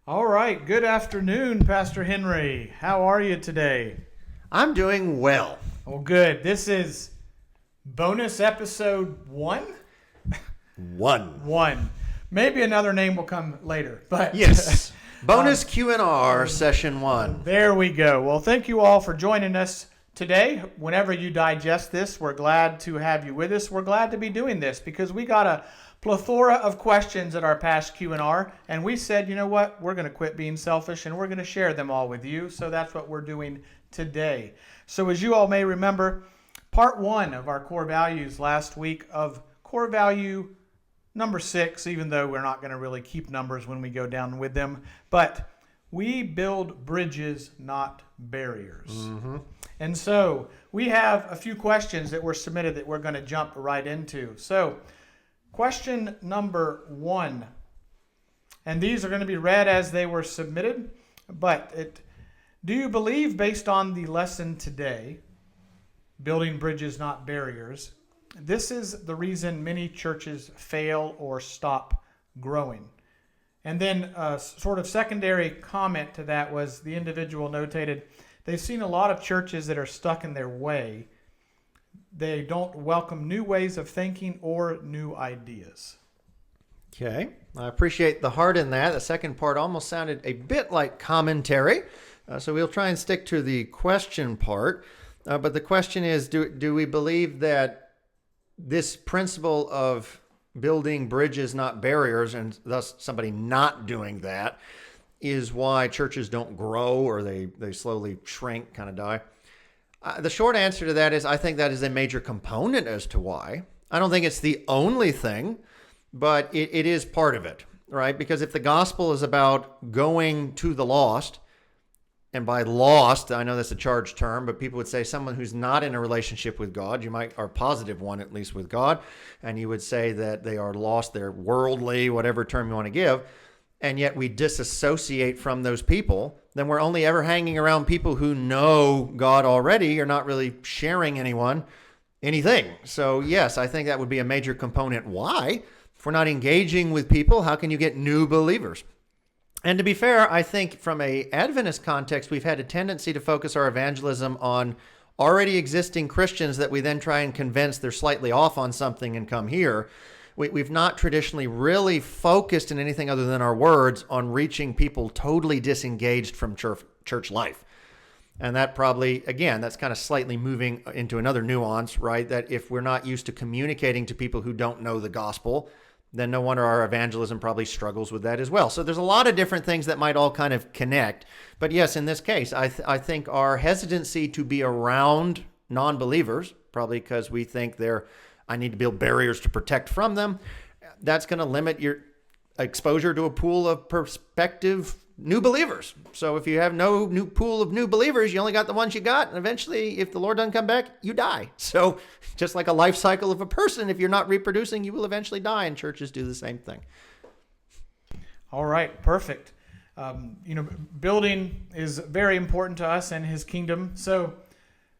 All right. Good afternoon, Pastor Henry. How are you today? I'm doing well. Well, good. This is bonus episode one. One. One. Maybe another name will come later, but Yes. Bonus Q&R session one. there we go. Well, thank you all for joining us today. Whenever you digest this, we're glad to have you with us. We're glad to be doing this because we got a plethora of questions at our past Q&R, and we said, you know what, we're going to quit being selfish and we're going to share them all with you. So that's what we're doing today. So as you all may remember, part one of our core values last week of core value number 6, even though we're not going to really keep numbers when we go down with them, but we build bridges, not barriers. And so we have a few questions that were submitted that we're going to jump right into. So question number 1, and these are going to be read as they were submitted, but do you believe, based on the lesson today, building bridges, not barriers, this is the reason many churches fail or stop growing? And then a sort of secondary comment to that was the individual notated they've seen a lot of churches that are stuck in their way. They don't welcome new ways of thinking or new ideas. Okay. I appreciate the heart in that. The second part almost sounded a bit like commentary. So we'll try and stick to the question part. But the question is, do we believe that this principle of building bridges, not barriers, and thus somebody not doing that, is why churches don't grow or they slowly shrink, kind of die? The short answer to that is I think that is a major component as to why. I don't think it's the only thing, but it is part of it, right? Because if the gospel is about going to the lost, and by lost, I know that's a charged term, but people would say someone who's not in a relationship with God, or positive one at least with God, and you would say that they are lost, they're worldly, whatever term you want to give, and yet we disassociate from those people, then we're only ever hanging around people who know God already. You're not really sharing anything. So yes, I think that would be a major component. Why? If we're not engaging with people, how can you get new believers? And to be fair, I think from a Adventist context, we've had a tendency to focus our evangelism on already existing Christians that we then try and convince they're slightly off on something and come here. We've not traditionally really focused in anything other than our words on reaching people totally disengaged from church life. And that probably, again, that's kind of slightly moving into another nuance, right? That if we're not used to communicating to people who don't know the gospel, then no wonder our evangelism probably struggles with that as well. So there's a lot of different things that might all kind of connect. But yes, in this case, I think our hesitancy to be around non-believers, probably because we think I need to build barriers to protect from them, that's going to limit your exposure to a pool of prospective new believers. So if you have no new pool of new believers, you only got the ones you got. And eventually, if the Lord doesn't come back, you die. So just like a life cycle of a person, if you're not reproducing, you will eventually die. And churches do the same thing. All right, perfect. Building is very important to us and His kingdom. So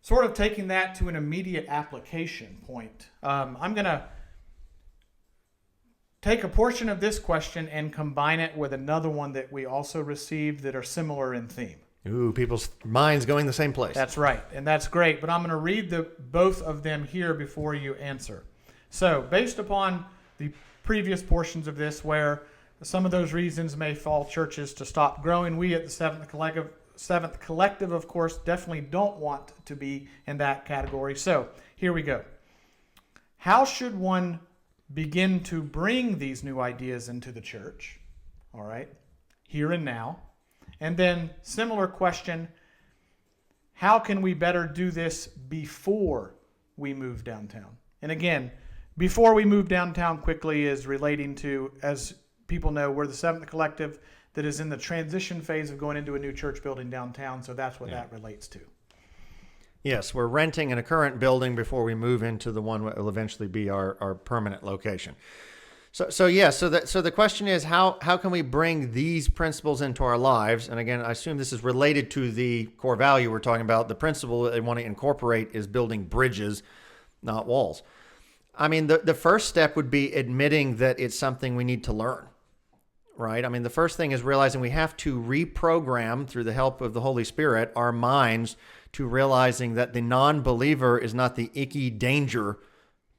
sort of taking that to an immediate application point, I'm going to take a portion of this question and combine it with another one that we also received that are similar in theme. Ooh, people's minds going the same place. That's right, and that's great. But I'm going to read both of them here before you answer. So based upon the previous portions of this where some of those reasons may fall churches to stop growing, we at the Seventh Collective, of course, definitely don't want to be in that category. So here we go. How should one begin to bring these new ideas into the church? All right, here and now. And then similar question, how can we better do this before we move downtown? And again, before we move downtown quickly is relating to, as people know, we're the Seventh Collective that is in the transition phase of going into a new church building downtown. So that's what that relates to. Yes, we're renting in a current building before we move into the one that will eventually be our permanent location. So the question is, how can we bring these principles into our lives? And again, I assume this is related to the core value we're talking about. The principle that they want to incorporate is building bridges, not walls. I mean, the first step would be admitting that it's something we need to learn, right? I mean, the first thing is realizing we have to reprogram through the help of the Holy Spirit our minds to realizing that the non-believer is not the icky danger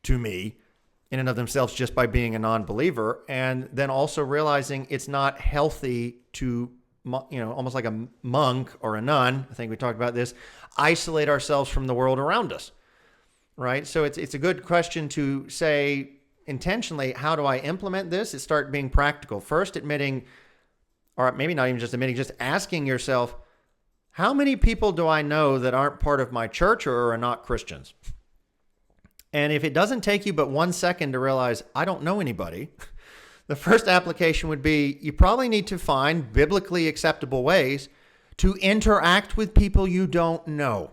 to me in and of themselves just by being a non-believer. And then also realizing it's not healthy to, almost like a monk or a nun, I think we talked about this, isolate ourselves from the world around us, right? So it's a good question to say intentionally, how do I implement this? It start being practical. First, admitting, or maybe not even just admitting, just asking yourself, how many people do I know that aren't part of my church or are not Christians? And if it doesn't take you but 1 second to realize, I don't know anybody, the first application would be, you probably need to find biblically acceptable ways to interact with people you don't know.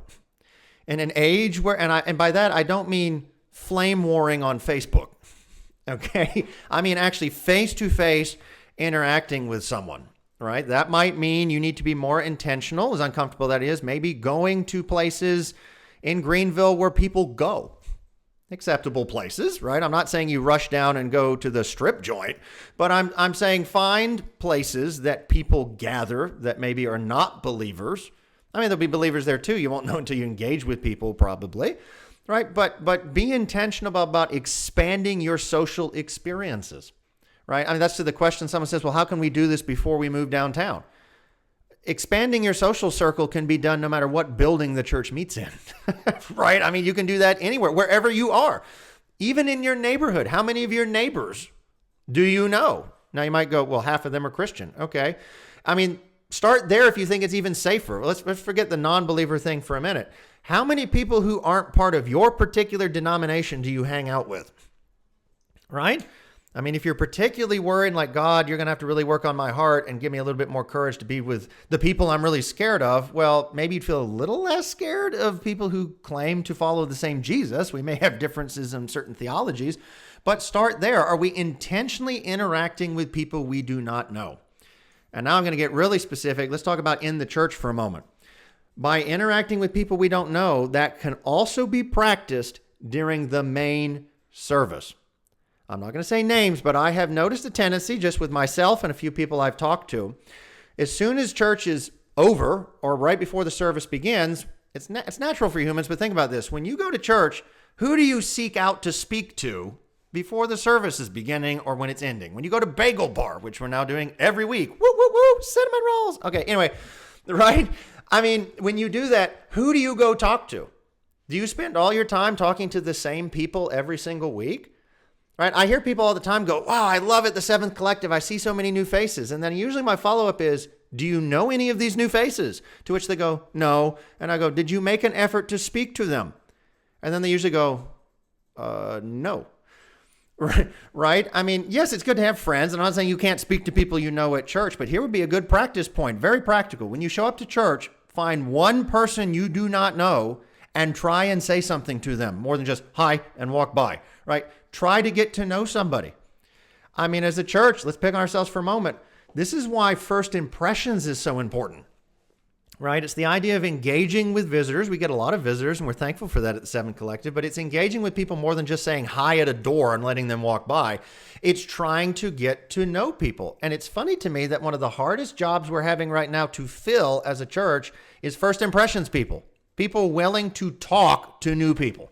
In an age where, and by that, I don't mean flame warring on Facebook. Okay, I mean actually face-to-face interacting with someone, right? That might mean you need to be more intentional, as uncomfortable that is, maybe going to places in Greenville where people go. Acceptable places, right? I'm not saying you rush down and go to the strip joint, but I'm saying find places that people gather that maybe are not believers. I mean, there'll be believers there too. You won't know until you engage with people probably. Right, but be intentional about expanding your social experiences, right? I mean, that's to the question someone says, well, how can we do this before we move downtown? Expanding your social circle can be done no matter what building the church meets in, right? I mean, you can do that anywhere, wherever you are, even in your neighborhood. How many of your neighbors do you know? Now, you might go, well, half of them are Christian. Okay. I mean, start there if you think it's even safer. Let's forget the non-believer thing for a minute. How many people who aren't part of your particular denomination do you hang out with? Right? I mean, if you're particularly worried, like, God, you're going to have to really work on my heart and give me a little bit more courage to be with the people I'm really scared of, well, maybe you'd feel a little less scared of people who claim to follow the same Jesus. We may have differences in certain theologies, but start there. Are we intentionally interacting with people we do not know? And now I'm going to get really specific. Let's talk about in the church for a moment. By interacting with people we don't know, that can also be practiced during the main service. I'm not going to say names, but I have noticed a tendency just with myself and a few people I've talked to. As soon as church is over or right before the service begins, it's natural for humans, but think about this. When you go to church, who do you seek out to speak to before the service is beginning or when it's ending? When you go to Bagel Bar, which we're now doing every week, woo, woo, woo, cinnamon rolls. Okay, anyway, right? I mean, when you do that, who do you go talk to? Do you spend all your time talking to the same people every single week? Right? I hear people all the time go, wow, I love it, the Seventh Collective. I see so many new faces. And then usually my follow-up is, do you know any of these new faces? To which they go, no. And I go, did you make an effort to speak to them? And then they usually go, no. Right? I mean, yes, it's good to have friends. And I'm not saying you can't speak to people you know at church, but here would be a good practice point, very practical. When you show up to church, find one person you do not know and try and say something to them more than just hi and walk by, right? Try to get to know somebody. I mean, as a church, let's pick on ourselves for a moment. This is why first impressions is so important, right? It's the idea of engaging with visitors. We get a lot of visitors, and we're thankful for that at the Seven Collective, but it's engaging with people more than just saying hi at a door and letting them walk by. It's trying to get to know people. And it's funny to me that one of the hardest jobs we're having right now to fill as a church is first impressions people willing to talk to new people.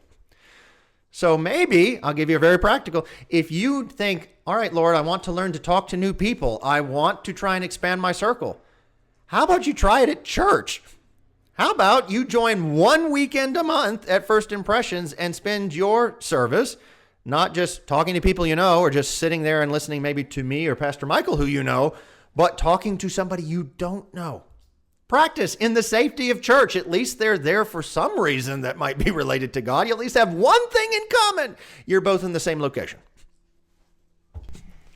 So maybe, I'll give you a very practical, if you think, all right, Lord, I want to learn to talk to new people. I want to try and expand my circle. How about you try it at church? How about you join one weekend a month at First Impressions and spend your service not just talking to people you know or just sitting there and listening maybe to me or Pastor Michael who you know, but talking to somebody you don't know. Practice in the safety of church. At least they're there for some reason that might be related to God. You at least have one thing in common. You're both in the same location.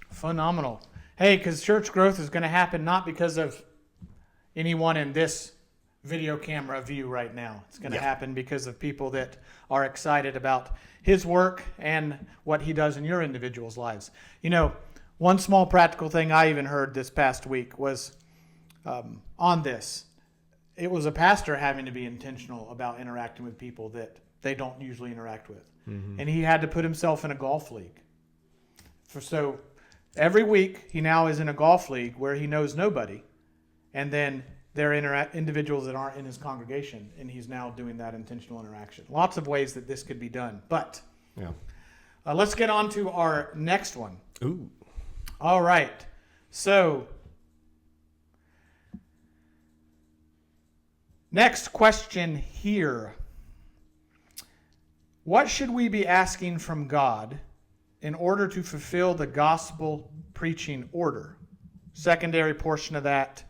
Phenomenal. Hey, because church growth is going to happen not because of anyone in this video camera view right now. It's going to happen because of people that are excited about his work and what he does in your individuals' lives. You know, one small practical thing I even heard this past week was on this. It was a pastor having to be intentional about interacting with people that they don't usually interact with. Mm-hmm. And he had to put himself in a golf league. So Every week, he now is in a golf league where he knows nobody. And then there are individuals that aren't in his congregation, and he's now doing that intentional interaction. Lots of ways that this could be done. But Yeah. let's get on to our next one. Ooh. All right. So, next question here. What should we be asking from God in order to fulfill the gospel preaching order? Secondary portion of that.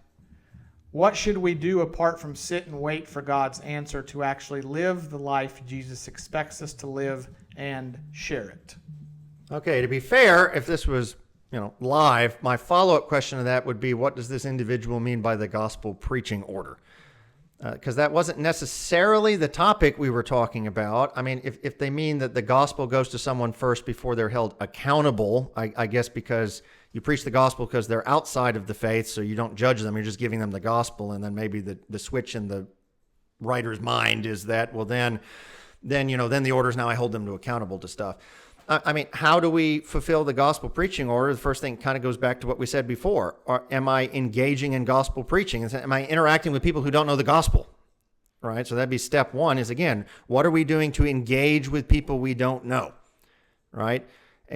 What should we do apart from sit and wait for God's answer to actually live the life Jesus expects us to live and share it? Okay, to be fair, if this was, live, my follow-up question to that would be, what does this individual mean by the gospel preaching order? Because that wasn't necessarily the topic we were talking about. I mean, if they mean that the gospel goes to someone first before they're held accountable, I guess because you preach the gospel because they're outside of the faith, so you don't judge them, you're just giving them the gospel, and then maybe the switch in the writer's mind is that, well, then the order is now I hold them to accountable to stuff. I mean, how do we fulfill the gospel preaching order? The first thing kind of goes back to what we said before. Am I engaging in gospel preaching? Am I interacting with people who don't know the gospel? Right? So that'd be step one is, again, what are we doing to engage with people we don't know? Right?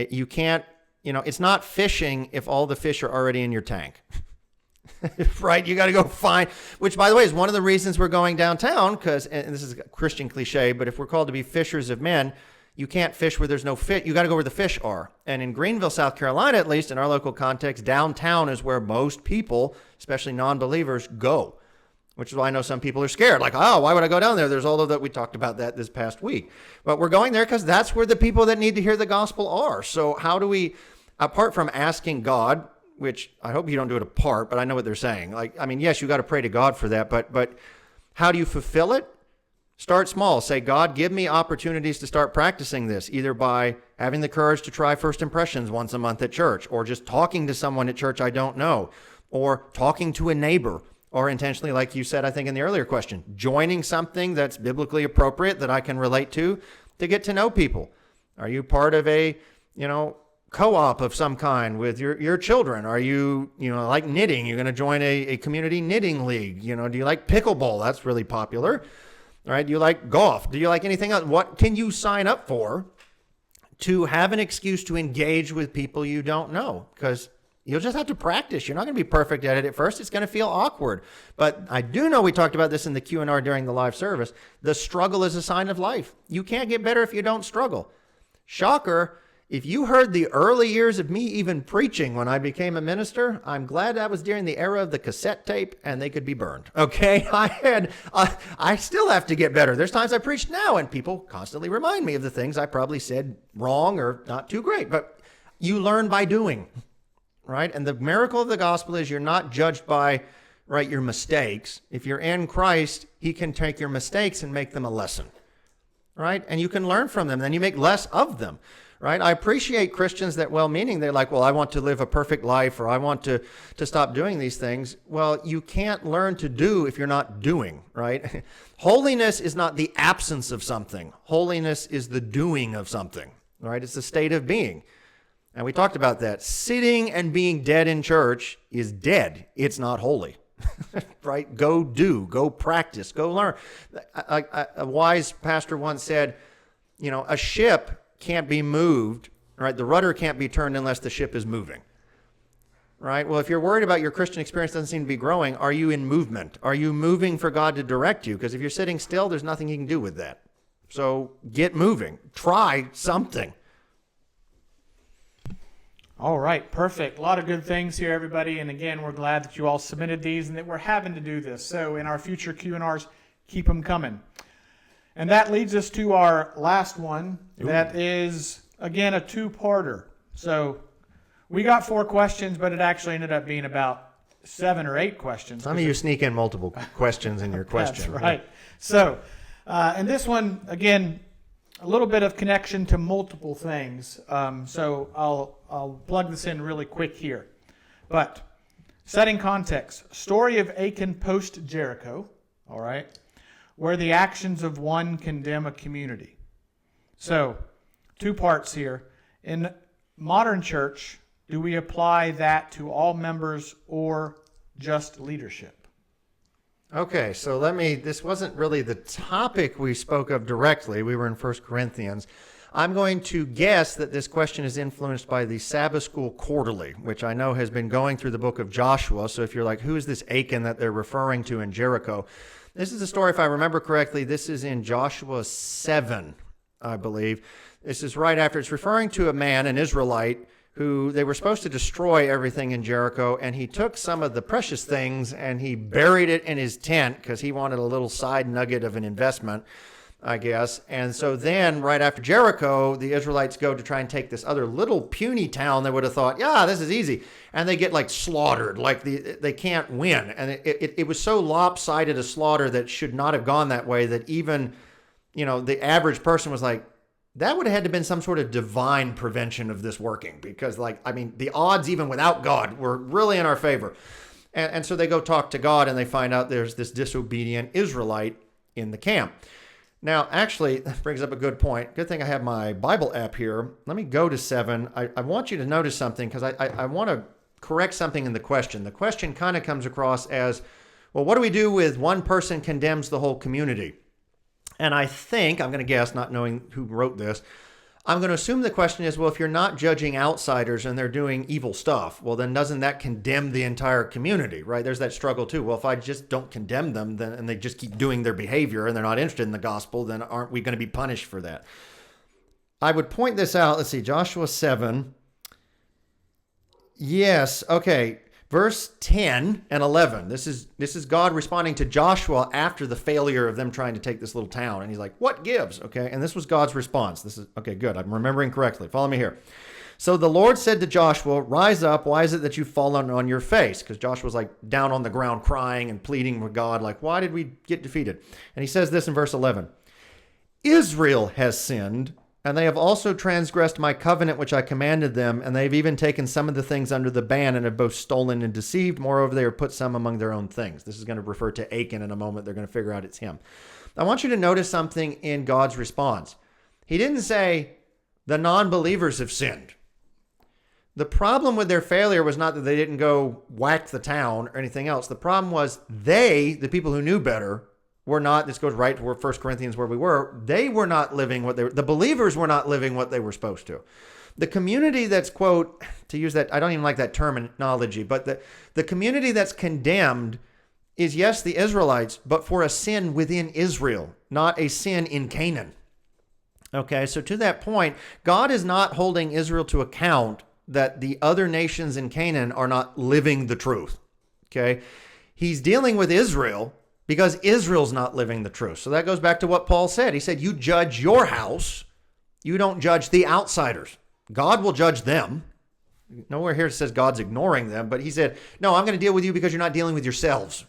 You can't, it's not fishing if all the fish are already in your tank. Right? You got to go find, which, by the way, is one of the reasons we're going downtown, because, and this is a Christian cliche, but if we're called to be fishers of men, you can't fish where there's no fish. You got to go where the fish are. And in Greenville, South Carolina, at least in our local context, downtown is where most people, especially non-believers, go, which is why I know some people are scared. Like, oh, why would I go down there? There's all of that. We talked about that this past week. But we're going there because that's where the people that need to hear the gospel are. So how do we, apart from asking God, which I hope you don't do it apart, but I know what they're saying. Yes, you got to pray to God for that, but how do you fulfill it? Start small. Say, God, give me opportunities to start practicing this, either by having the courage to try first impressions once a month at church, or just talking to someone at church I don't know, or talking to a neighbor, or intentionally, like you said, I think in the earlier question, joining something that's biblically appropriate that I can relate to get to know people. Are you part of a, co-op of some kind with your children? Are you, like knitting? You're going to join a community knitting league. Do you like pickleball? That's really popular. All right. Do you like golf? Do you like anything else? What can you sign up for to have an excuse to engage with people you don't know? Because you'll just have to practice. You're not going to be perfect at it at first. It's going to feel awkward. But I do know we talked about this in the Q&R during the live service. The struggle is a sign of life. You can't get better if you don't struggle. Shocker. If you heard the early years of me even preaching when I became a minister, I'm glad that was during the era of the cassette tape and they could be burned. Okay? I still have to get better. There's times I preach now and people constantly remind me of the things I probably said wrong or not too great. But you learn by doing, right? And the miracle of the gospel is you're not judged by, your mistakes. If you're in Christ, he can take your mistakes and make them a lesson, right? And you can learn from them. Then you make less of them. Right? I appreciate Christians that well-meaning, they're like, well, I want to live a perfect life, or I want to stop doing these things. Well, you can't learn to do if you're not doing, right? Holiness is not the absence of something. Holiness is the doing of something, right? It's the state of being. And we talked about that. Sitting and being dead in church is dead. It's not holy, right? Go do, go practice, go learn. A wise pastor once said, a ship can't be moved, right? The rudder can't be turned unless the ship is moving, right? Well, if you're worried about your Christian experience doesn't seem to be growing, are you in movement? Are you moving for God to direct you? Because if you're sitting still, there's nothing you can do with that. So get moving. Try something. All right, perfect. A lot of good things here, everybody. And again, we're glad that you all submitted these and that we're having to do this. So in our future Q&Rs, keep them coming. And that leads us to our last one. That is, again, a two-parter. So we got 4 questions, but it actually ended up being about 7 or 8 questions. Some of you sneak in multiple questions in your question. That's right. So, and this one, again, a little bit of connection to multiple things. So I'll plug this in really quick here. But setting context, story of Achan post Jericho, all right, where the actions of one condemn a community. So, 2 parts here. In modern church, do we apply that to all members or just leadership? Okay, so this wasn't really the topic we spoke of directly. We were in 1 Corinthians. I'm going to guess that this question is influenced by the Sabbath School Quarterly, which I know has been going through the book of Joshua. So if you're like, who is this Achan that they're referring to in Jericho? This is a story, if I remember correctly, this is in Joshua 7, I believe. This is right after, it's referring to a man, an Israelite, who they were supposed to destroy everything in Jericho, and he took some of the precious things and he buried it in his tent because he wanted a little side nugget of an investment, I guess. And so then right after Jericho, the Israelites go to try and take this other little puny town. They would have thought, yeah, this is easy. And they get like slaughtered, like they can't win. And it was so lopsided a slaughter that should not have gone that way, that even, the average person was like, that would have had to have been some sort of divine prevention of this working, because the odds even without God were really in our favor. And so they go talk to God and they find out there's this disobedient Israelite in the camp. Now, actually, that brings up a good point. Good thing I have my Bible app here. Let me go to 7. I want you to notice something, because I want to correct something in the question. The question kind of comes across as, well, what do we do with one person condemns the whole community? And I think, I'm going to guess, not knowing who wrote this, I'm going to assume the question is, well, if you're not judging outsiders and they're doing evil stuff, well, then doesn't that condemn the entire community, right? There's that struggle too. Well, if I just don't condemn them then, and they just keep doing their behavior and they're not interested in the gospel, then aren't we going to be punished for that? I would point this out. Let's see, Joshua 7. Yes, okay. Verse 10 and 11. This is God responding to Joshua after the failure of them trying to take this little town. And he's like, what gives? Okay. And this was God's response. This is, okay, good. I'm remembering correctly. Follow me here. So the Lord said to Joshua, rise up. Why is it that you've fallen on your face? Because Joshua's like down on the ground crying and pleading with God, like, why did we get defeated? And he says this in verse 11. Israel has sinned, and they have also transgressed my covenant which I commanded them, and they have even taken some of the things under the ban and have both stolen and deceived. Moreover, they have put some among their own things. This is going to refer to Achan in a moment. They're going to figure out it's him. I want you to notice something in God's response. He didn't say the non-believers have sinned. The problem with their failure was not that they didn't go whack the town or anything else. The problem was they, the people who knew better, were not, this goes right to 1 Corinthians where we were, they were not living what they were, the believers were not living what they were supposed to. The community that's, quote, to use that, I don't even like that terminology, but the community that's condemned is, yes, the Israelites, but for a sin within Israel, not a sin in Canaan. Okay, so to that point, God is not holding Israel to account that the other nations in Canaan are not living the truth. Okay, he's dealing with Israel because Israel's not living the truth. So that goes back to what Paul said. He said, you judge your house. You don't judge the outsiders. God will judge them. Nowhere here says God's ignoring them, but he said, no, I'm going to deal with you because you're not dealing with yourselves.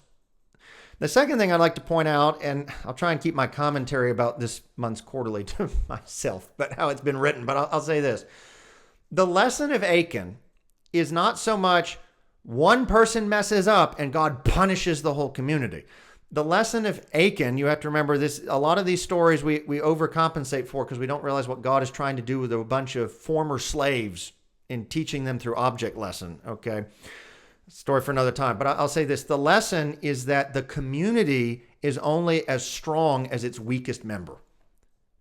The second thing I'd like to point out, and I'll try and keep my commentary about this month's quarterly to myself, but how it's been written, but I'll say this. The lesson of Achan is not so much one person messes up and God punishes the whole community. The lesson of Achan, you have to remember this, a lot of these stories we overcompensate for because we don't realize what God is trying to do with a bunch of former slaves in teaching them through object lesson, okay? Story for another time. But I'll say this, the lesson is that the community is only as strong as its weakest member,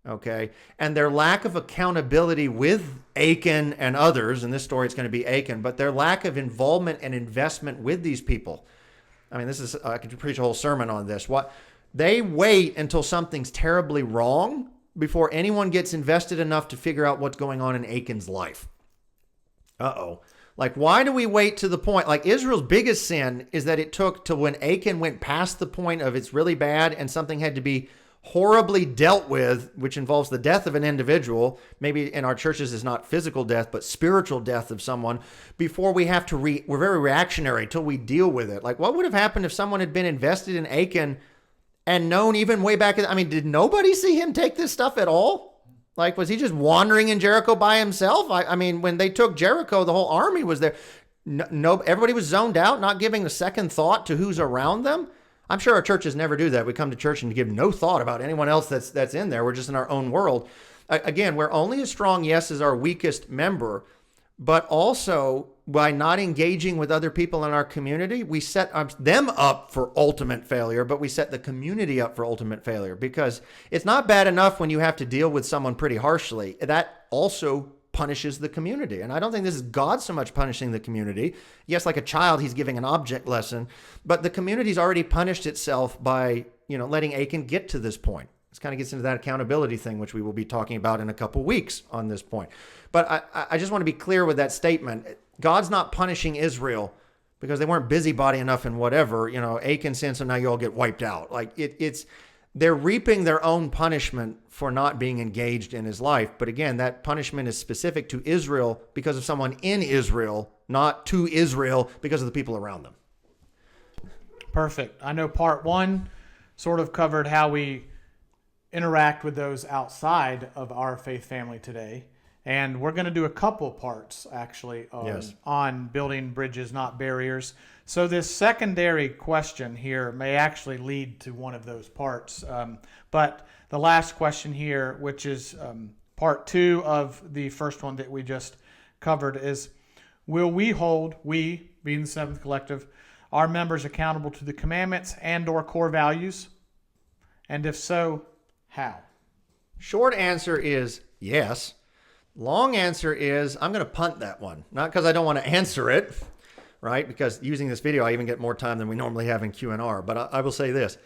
okay? And their lack of accountability with Achan and others, in this story it's going to be Achan, but their lack of involvement and investment with these people. I mean, this is, I could preach a whole sermon on this. They wait until something's terribly wrong before anyone gets invested enough to figure out what's going on in Achan's life. Uh-oh. Like, why do we wait to the point? Like, Israel's biggest sin is that it took till when Achan went past the point of it's really bad and something had to be horribly dealt with, which involves the death of an individual. Maybe in our churches is not physical death, but spiritual death of someone, before we have to we're very reactionary till we deal with it. Like, what would have happened if someone had been invested in Achan and known even way back? Did nobody see him take this stuff at all? Like, was he just wandering in Jericho by himself? When they took Jericho, the whole army was there. No, everybody was zoned out, not giving a second thought to who's around them. I'm sure our churches never do that. We come to church and give no thought about anyone else that's in there. We're just in our own world. Again, we're only as strong, yes, as our weakest member, but also by not engaging with other people in our community, we set them up for ultimate failure, but we set the community up for ultimate failure, because it's not bad enough when you have to deal with someone pretty harshly. That also punishes the community. And I don't think this is God so much punishing the community. Yes, like a child, he's giving an object lesson, but the community's already punished itself by, letting Achan get to this point. This kind of gets into that accountability thing, which we will be talking about in a couple weeks on this point. But I just want to be clear with that statement. God's not punishing Israel because they weren't busybody enough in whatever, Achan sinned, so now you all get wiped out. Like they're reaping their own punishment for not being engaged in his life. But again, that punishment is specific to Israel because of someone in Israel, not to Israel because of the people around them. Perfect. I know part one sort of covered how we interact with those outside of our faith family today. And we're going to do a couple parts, actually, on building bridges, not barriers. So this secondary question here may actually lead to one of those parts. But the last question here, which is part two of the first one that we just covered, is will we hold, we, being the Seventh Collective, our members accountable to the commandments and or core values? And if so, how? Short answer is yes. Long answer is I'm going to punt that one. Not because I don't want to answer it, right? Because using this video, I even get more time than we normally have in Q&R. But I will say this.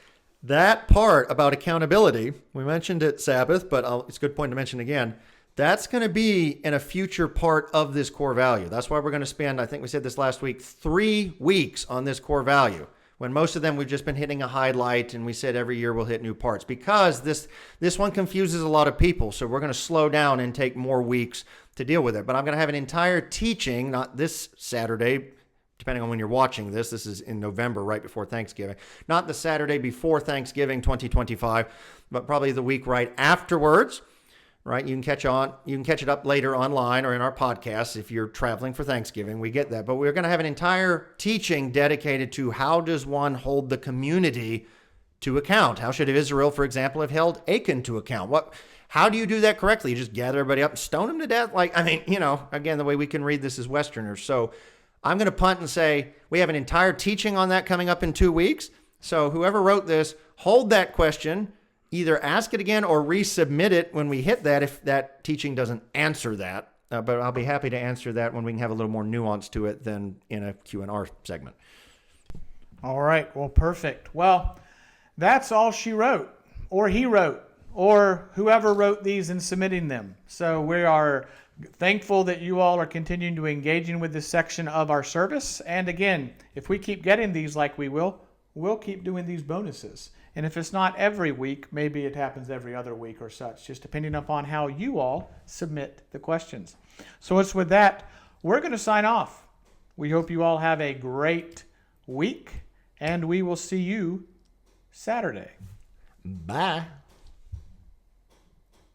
That part about accountability, we mentioned it Sabbath, but it's a good point to mention again. That's going to be in a future part of this core value. That's why we're going to spend, I think we said this last week, 3 weeks on this core value, when most of them we've just been hitting a highlight, and we said every year we'll hit new parts, because this one confuses a lot of people. So we're going to slow down and take more weeks to deal with it. But I'm going to have an entire teaching, not this Saturday, depending on when you're watching this. This is in November, right before Thanksgiving. Not the Saturday before Thanksgiving 2025, but probably the week right afterwards. Right? You can catch it up later online or in our podcast if you're traveling for Thanksgiving. We get that. But we're going to have an entire teaching dedicated to how does one hold the community to account? How should Israel, for example, have held Achan to account? How do you do that correctly? You just gather everybody up and stone them to death? Again, the way we can read this as Westerners. So I'm going to punt and say we have an entire teaching on that coming up in 2 weeks. So whoever wrote this, hold that question. Either ask it again or resubmit it when we hit that if that teaching doesn't answer that. But I'll be happy to answer that when we can have a little more nuance to it than in a Q&R segment. All right. Well, perfect. Well, that's all she wrote, or he wrote, or whoever wrote these and submitting them. So we are thankful that you all are continuing to engaging with this section of our service. And again, if we keep getting these like we will, we'll keep doing these bonuses. And if it's not every week, maybe it happens every other week or such, just depending upon how you all submit the questions. So it's with that, we're going to sign off. We hope you all have a great week, and we will see you Saturday. Bye.